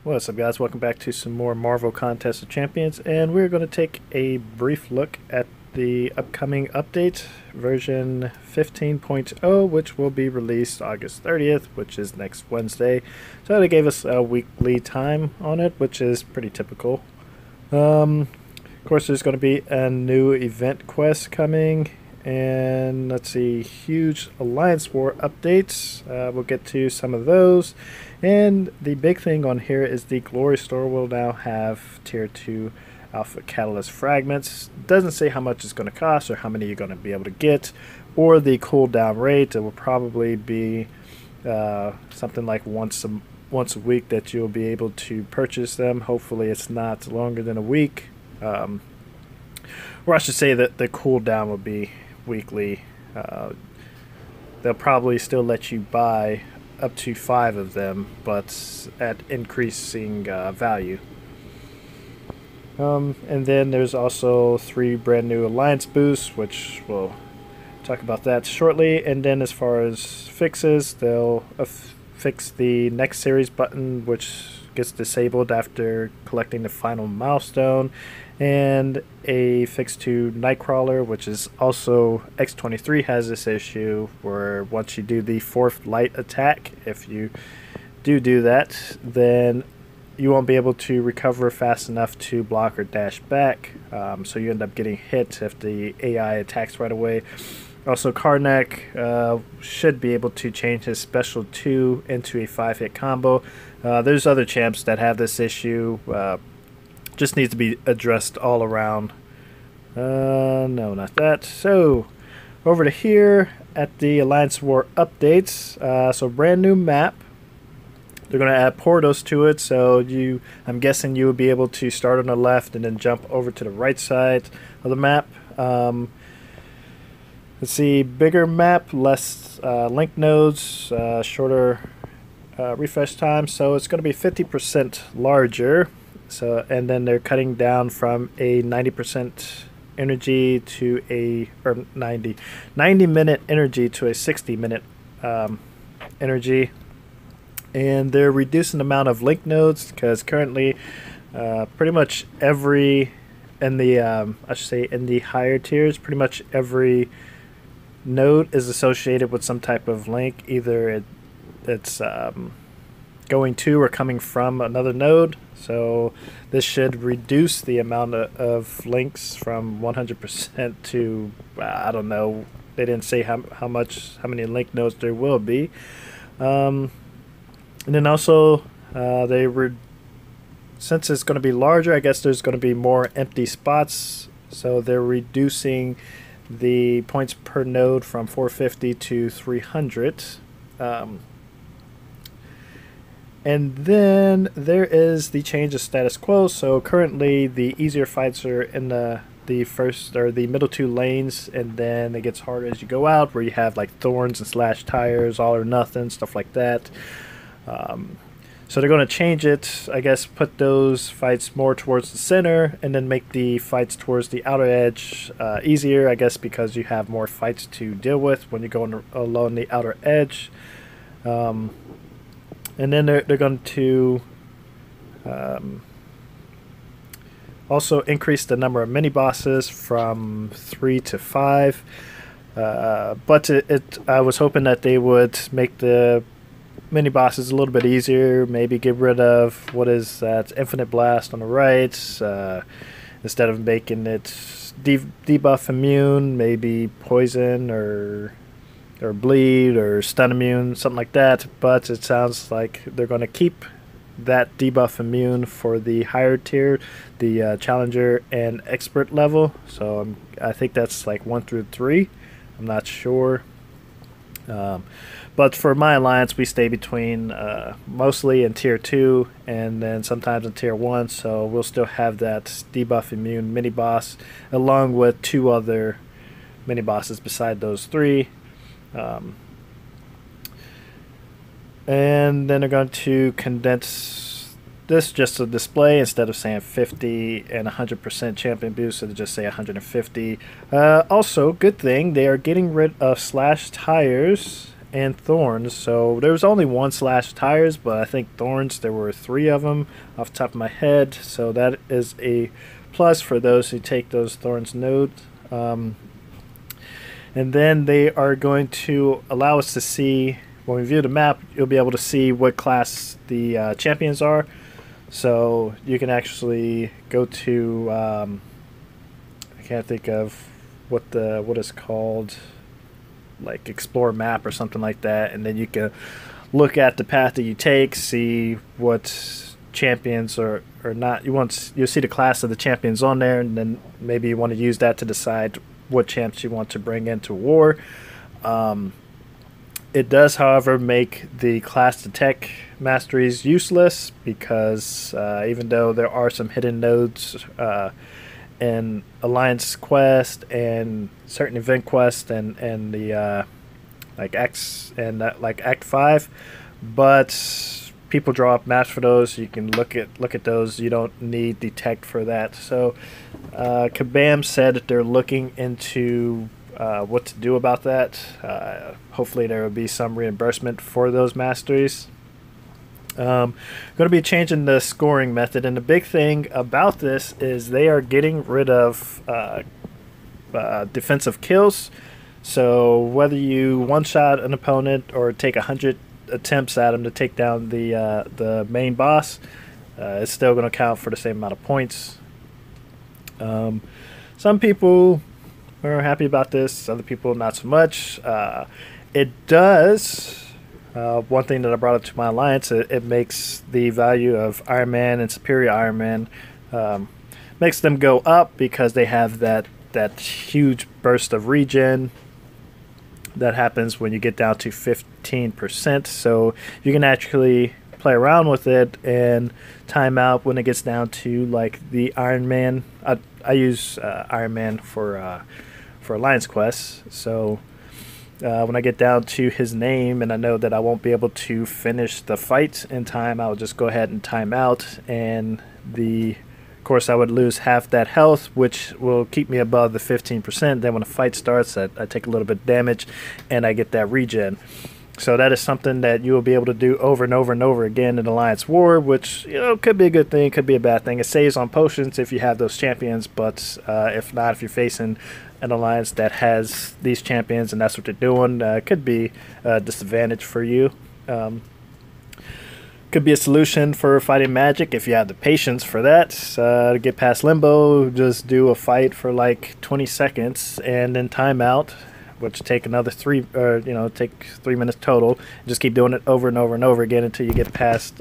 What's up, guys? Welcome back to some more Marvel Contest of Champions, and we're going to take a brief look at the upcoming update, version 15.0, which will be released August 30th, which is next Wednesday. So they gave us a weekly time on it, which is pretty typical. Of course, there's going to be a new event quest coming, and let's see, huge Alliance War updates. We'll get to some of those. And the big thing on here is the Glory Store will now have Tier 2 Alpha Catalyst Fragments. Doesn't say how much it's going to cost or how many you're going to be able to get, or the cooldown rate. It will probably be something like once a week that you'll be able to purchase them. Hopefully it's not longer than a week. Or I should say that the cooldown will be weekly. They'll probably still let you buy up to 5 of them, but at increasing value. And then there's also 3 brand new Alliance boosts, which we'll talk about that shortly. And then as far as fixes, they'll fix the next series button, which gets disabled after collecting the final milestone, and a fix to Nightcrawler, which is also X23 has this issue where once you do the 4th light attack, if you do that, then you won't be able to recover fast enough to block or dash back, so you end up getting hit if the AI attacks right away. Also, Karnak should be able to change his special 2 into a 5-hit combo. There's other champs that have this issue. Just needs to be addressed all around. No, not that. So, over to here at the Alliance War updates. So, brand new map. They're going to add portals to it, so I'm guessing you will be able to start on the left and then jump over to the right side of the map. Let's see, bigger map, less link nodes, shorter refresh time, so it's going to be 50% larger. So, and then they're cutting down from a 90% energy to a 90 minute energy to a 60-minute energy. And they're reducing the amount of link nodes, because currently pretty much every in the I should say in the higher tiers, pretty much every node is associated with some type of link. Either it's going to or coming from another node. So this should reduce the amount of links from 100% to I don't know. They didn't say how many link nodes there will be. And then also since it's going to be larger, I guess there's going to be more empty spots. So they're reducing the points per node from 450 to 300. And then there is the change of status quo. So currently the easier fights are in the first or the middle 2 lanes, and then it gets harder as you go out, where you have like thorns and slash tires, all or nothing, stuff like that. So they're going to change it, I guess, put those fights more towards the center, and then make the fights towards the outer edge easier, I guess, because you have more fights to deal with when you're going along the outer edge. And then they're going to also increase the number of mini bosses from 3 to 5. But I was hoping that they would make the mini bosses a little bit easier. Maybe get rid of what is that Infinite Blast on the right, instead of making it debuff immune, maybe poison or bleed or stun immune, something like that. But it sounds like they're going to keep that debuff immune for the higher tier, the challenger and expert level. So I think that's like 1 through 3. I'm not sure. But for my alliance, we stay between mostly in tier 2 and then sometimes in tier 1. So we'll still have that debuff immune mini boss along with 2 other mini bosses beside those 3. And then they're going to condense this just to display. Instead of saying 50 and 100% champion boost, so they just say 150. Also, good thing, they are getting rid of slash tires and Thorns. So there was only one slash tires, but I think Thorns, there were 3 of them off the top of my head. So that is a plus for those who take those Thorns nodes. And then they are going to allow us to see, when we view the map, you'll be able to see what class the champions are. So you can actually go to, I can't think of what it's called, like Explore Map or something like that, and then you can look at the path that you take, see what champions are or not. You'll see the class of the champions on there, and then maybe you want to use that to decide what champs you want to bring into war. It does, however, make the class to tech masteries useless, because even though there are some hidden nodes in Alliance Quest and certain event quest and the like Act 5, but people draw up maps for those. You can look at those. You don't need detect for that. So Kabam said that they're looking into what to do about that. Hopefully there will be some reimbursement for those masteries. Going to be changing the scoring method, and the big thing about this is they are getting rid of defensive kills. So whether you one-shot an opponent or take 100 attempts at them to take down the main boss, it's still going to count for the same amount of points. Some people are happy about this, other people not so much. It does... one thing that I brought up to my alliance, it makes the value of Iron Man and Superior Iron Man, makes them go up, because they have that huge burst of regen that happens when you get down to 15%. So you can actually play around with it and time out when it gets down to like the Iron Man. I use Iron Man for Alliance quests. So when I get down to his name and I know that I won't be able to finish the fight in time, I'll just go ahead and time out, and of course I would lose half that health, which will keep me above the 15%. Then when the fight starts, I take a little bit of damage and I get that regen. So that is something that you will be able to do over and over and over again in Alliance War, which, could be a good thing, could be a bad thing. It saves on potions if you have those champions, but if not, if you're facing an alliance that has these champions and that's what they're doing, could be a disadvantage for you. Could be a solution for fighting magic if you have the patience for that. To get past limbo, just do a fight for like 20 seconds and then time out, which take another take 3 minutes total. Just keep doing it over and over and over again until you get past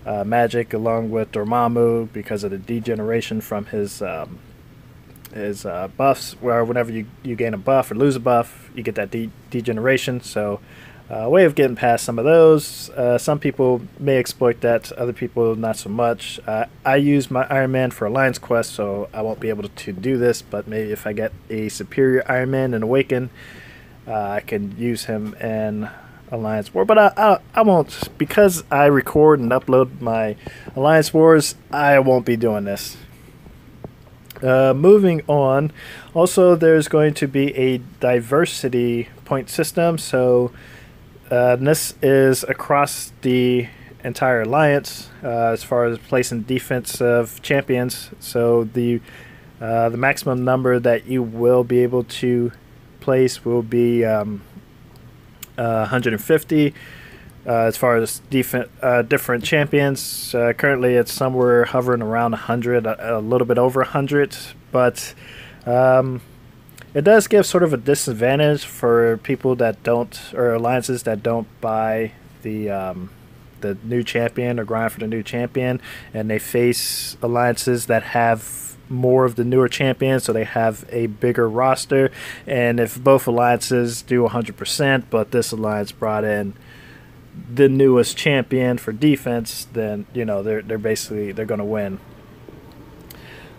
magic, along with Dormammu, because of the degeneration from his buffs, where whenever you gain a buff or lose a buff, you get that degeneration. So way of getting past some of those. Some people may exploit that, other people not so much. I use my Iron Man for Alliance Quest, so I won't be able to do this, but maybe if I get a Superior Iron Man and Awaken, I can use him in Alliance War. But I won't, because I record and upload my Alliance Wars, I won't be doing this. Moving on, also there's going to be a diversity point system. So this is across the entire alliance as far as placing defensive champions. So the maximum number that you will be able to place will be 150. As far as different champions, currently it's somewhere hovering around 100, a little bit over 100, but it does give sort of a disadvantage for people that don't, or alliances that don't buy the new champion or grind for the new champion, and they face alliances that have more of the newer champions, so they have a bigger roster. And if both alliances do 100%, but this alliance brought in the newest champion for defense, then they're going to win.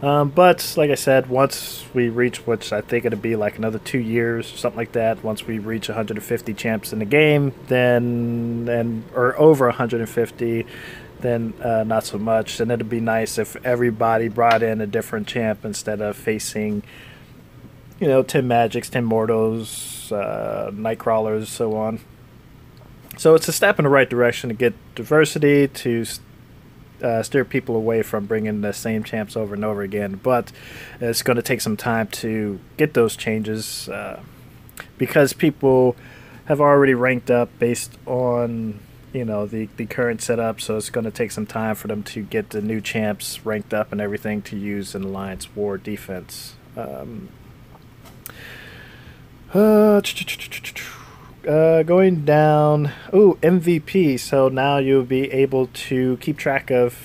But like I said, once we reach, which I think it'll be like another 2 years or something like that, once we reach 150 champs in the game, then or over 150, then not so much. And it'd be nice if everybody brought in a different champ instead of facing 10 magics, 10 mortals, night crawlers, so on. So it's a step in the right direction to get diversity, to steer people away from bringing the same champs over and over again. But it's going to take some time to get those changes because people have already ranked up based on the current setup. So it's going to take some time for them to get the new champs ranked up and everything to use in Alliance War defense. Going down. Oh, MVP. So now you'll be able to keep track of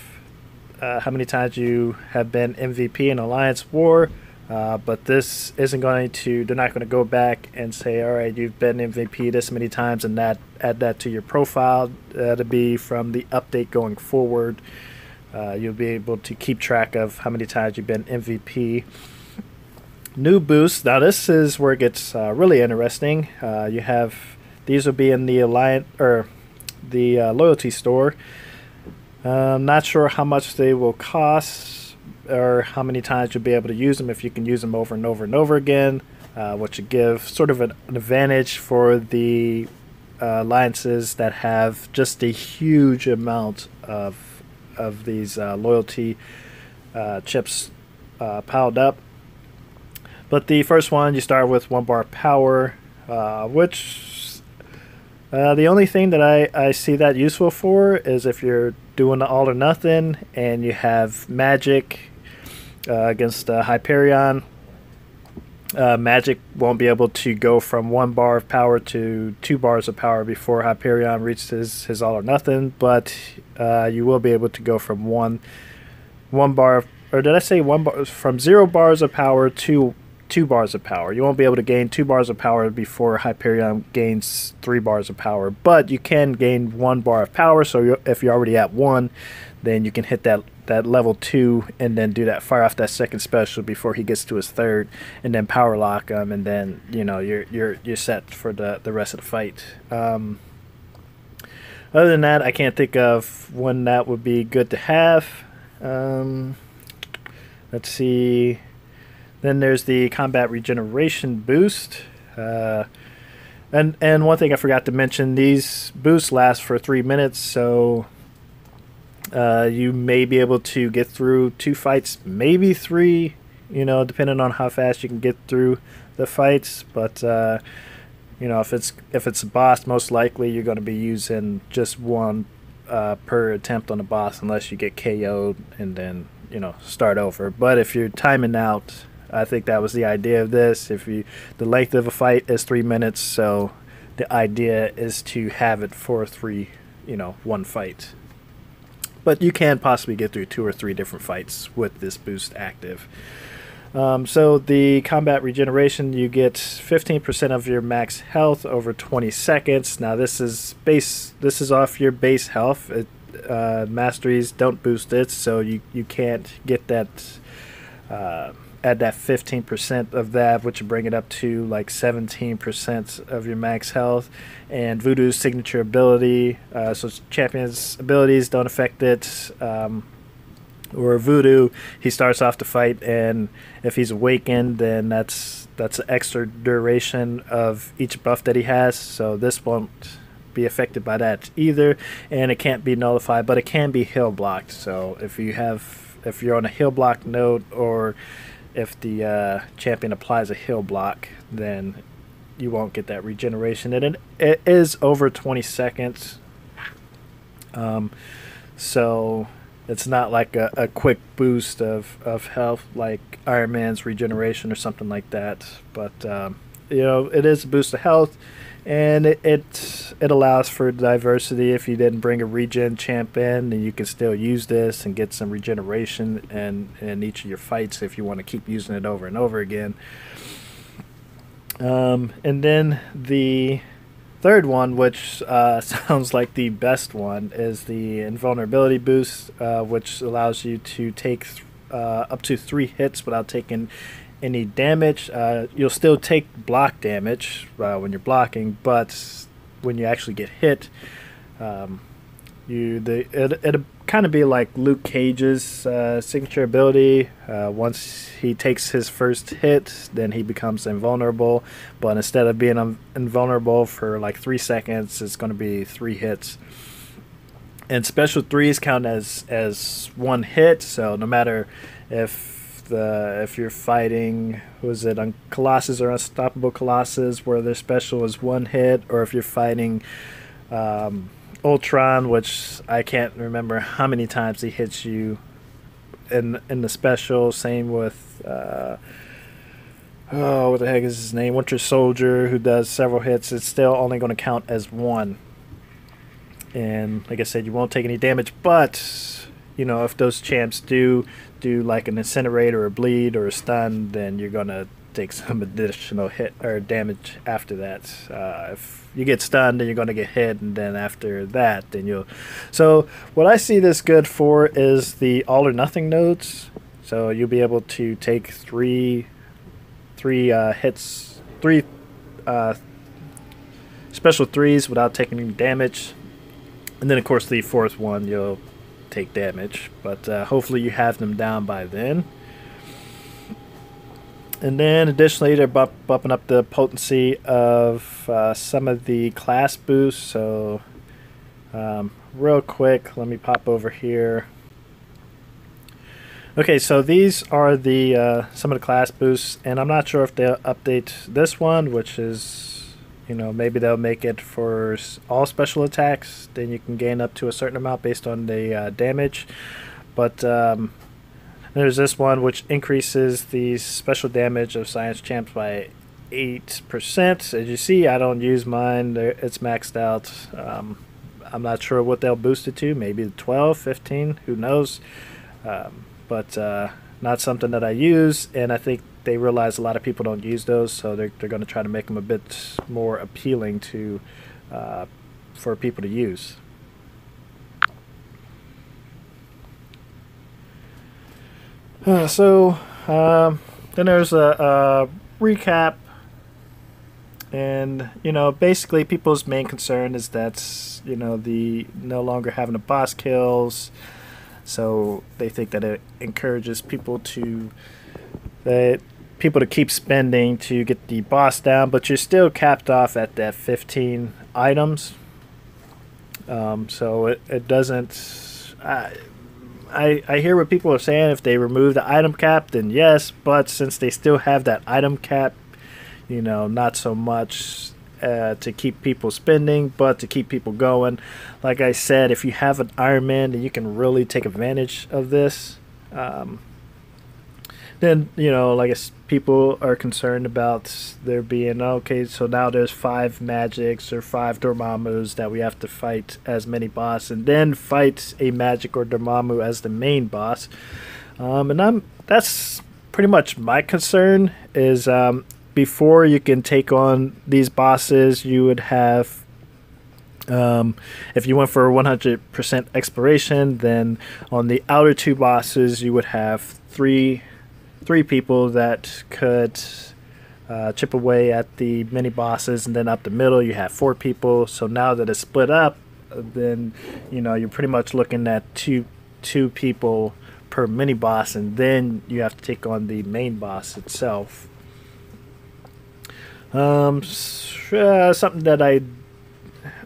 how many times you have been MVP in Alliance War. But this isn't going to. They're not going to go back and say, "All right, you've been MVP this many times," and add that to your profile. That'll be from the update going forward. You'll be able to keep track of how many times you've been MVP. New boosts. Now this is where it gets really interesting. You have these will be in the Alliance or the loyalty store. Not sure how much they will cost or how many times you'll be able to use them. If you can use them over and over and over again, which would give sort of an advantage for the alliances that have just a huge amount of these loyalty chips piled up. But the first one, you start with 1 bar of power, which the only thing that I see that useful for is if you're doing the all or nothing and you have magic against Hyperion. Magic won't be able to go from 1 bar of power to 2 bars of power before Hyperion reaches his all or nothing, but you will be able to go from one bar, or did I say 1 bar, from 0 bars of power to 2 bars of power. You won't be able to gain 2 bars of power before Hyperion gains 3 bars of power, but you can gain 1 bar of power. So if you're already at 1, then you can hit that level 2 and then do that, fire off that second special before he gets to his third, and then power lock him, and then you're set for the rest of the fight. Other than that, I can't think of when that would be good to have. Let's see. Then there's the combat regeneration boost. And one thing I forgot to mention, these boosts last for 3 minutes, so you may be able to get through 2 fights, maybe 3, depending on how fast you can get through the fights. But if it's a boss, most likely you're going to be using just 1 per attempt on the boss, unless you get KO'd and then start over. But if you're timing out, I think that was the idea of this. The length of a fight is 3 minutes, so the idea is to have it for 1 fight. But you can possibly get through 2 or 3 different fights with this boost active. So the combat regeneration, you get 15% of your max health over 20 seconds. Now this is off your base health. Masteries don't boost it, so you can't get that. Add that 15% of that, which would bring it up to like 17% of your max health. And Voodoo's signature ability, so champion's abilities don't affect it. Or Voodoo, he starts off the fight, and if he's awakened, then that's an extra duration of each buff that he has. So this won't be affected by that either, and it can't be nullified, but it can be heal blocked. So if you're on a heal block node, or if the champion applies a heal block, then you won't get that regeneration. And it is over 20 seconds. So it's not like a quick boost of health like Iron Man's regeneration or something like that. But it is a boost of health, and it allows for diversity. If you didn't bring a regen champ in, then you can still use this and get some regeneration in each of your fights if you want to keep using it over and over again. And then the third one, which sounds like the best one, is the Invulnerability boost, which allows you to take up to 3 hits without taking any damage. You'll still take block damage when you're blocking, but when you actually get hit, it kind of be like Luke Cage's signature ability. Once he takes his first hit, then he becomes invulnerable. But instead of being invulnerable for like 3 seconds, it's going to be 3 hits. And special threes count as 1 hit. So no matter if you're fighting, was it on Colossus or Unstoppable Colossus, where their special is 1 hit, or if you're fighting Ultron, which I can't remember how many times he hits you in the special. Same with what the heck is his name? Winter Soldier, who does several hits. It's still only going to count as 1. And like I said, you won't take any damage. But you know, if those champs do like an incinerate or a bleed or a stun, then you're gonna take some additional hit or damage after that. If you get stunned, then you're going to get hit, and then after that, then you'll. So what I see this good for is the all or nothing nodes. So you'll be able to take three hits, 3 special threes without taking any damage, and then of course the 4th one you'll take damage. But hopefully you have them down by then. And then additionally, they're bumping up the potency of some of the class boosts. So real quick, let me pop over here. Okay, so these are the some of the class boosts, and I'm not sure if they'll update this one, which is, you know, maybe they'll make it for all special attacks. Then you can gain up to a certain amount based on the damage. But there's this one which increases the special damage of Science Champs by 8%. As you see, I don't use mine. It's maxed out. I'm not sure what they'll boost it to. Maybe 12, 15, who knows. But not something that I use, and I think they realize a lot of people don't use those, so they're going to try to make them a bit more appealing to for people to use. Then there's a recap, and you know, basically people's main concern is that, you know, the no longer having the boss kills, so they think that it encourages people to keep spending to get the boss down, but you're still capped off at that 15 items. So it doesn't. I hear what people are saying. If they remove the item cap, then yes, but since they still have that item cap, you know, not so much to keep people spending, but to keep people going. Like I said, if you have an Iron Man, then you can really take advantage of this. Then, you know, like people are concerned about there being, okay, so now there's 5 Magics or 5 Dormammus that we have to fight as mini boss, and then fight a Magic or Dormammu as the main boss. That's pretty much my concern is before you can take on these bosses, you would have, if you went for 100% exploration, then on the outer 2 bosses you would have three people that could chip away at the mini bosses, and then up the middle you have 4 people. So now that it's split up, then, you know, you're pretty much looking at two people per mini boss, and then you have to take on the main boss itself. Something that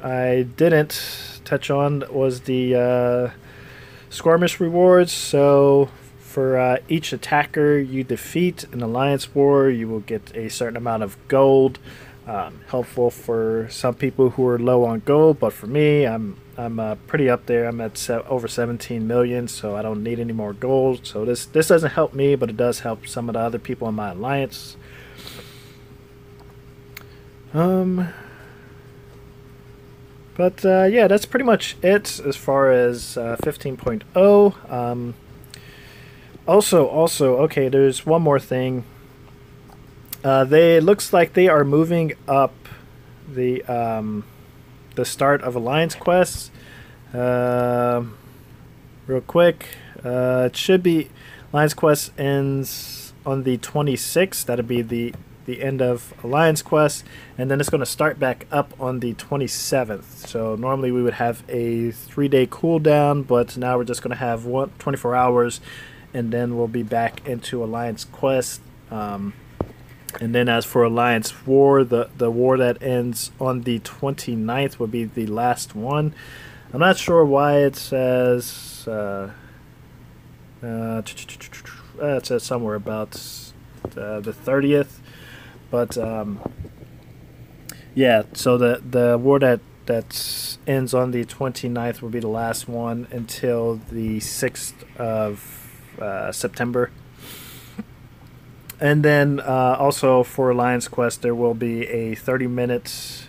I didn't touch on was the skirmish rewards. So for each attacker you defeat in Alliance War, you will get a certain amount of gold. Helpful for some people who are low on gold, but for me, I'm pretty up there. I'm at over 17 million, so I don't need any more gold. So this doesn't help me, but it does help some of the other people in my alliance. Yeah, that's pretty much it as far as 15.0. Also, okay, there's one more thing. Looks like they are moving up the start of Alliance quests. Real quick, it should be Alliance quest ends on the 26th. That'll be the the end of Alliance Quest, and then it's going to start back up on the 27th. So normally we would have a 3-day cooldown, but now we're just going to have 24 hours, and then we'll be back into Alliance Quest. And then as for Alliance War, the war that ends on the 29th will be the last one. I'm not sure why it says it says somewhere about the 30th, but yeah, so the war that ends on the 29th will be the last one until the 6th of September. And then also for Alliance Quest, there will be a 30-minute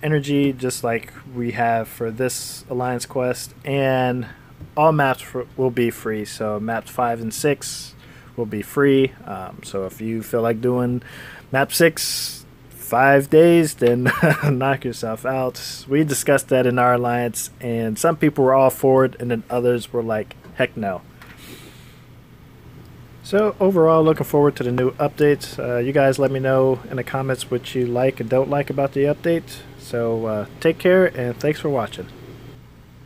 energy, just like we have for this Alliance Quest, and all maps will be free. So maps 5 and 6 will be free. So if you feel like doing map 6 5 days, then knock yourself out. We discussed that in our alliance, and some people were all for it, and then others were like, heck no. So overall, looking forward to the new updates. You guys let me know in the comments what you like and don't like about the update. So take care, and thanks for watching.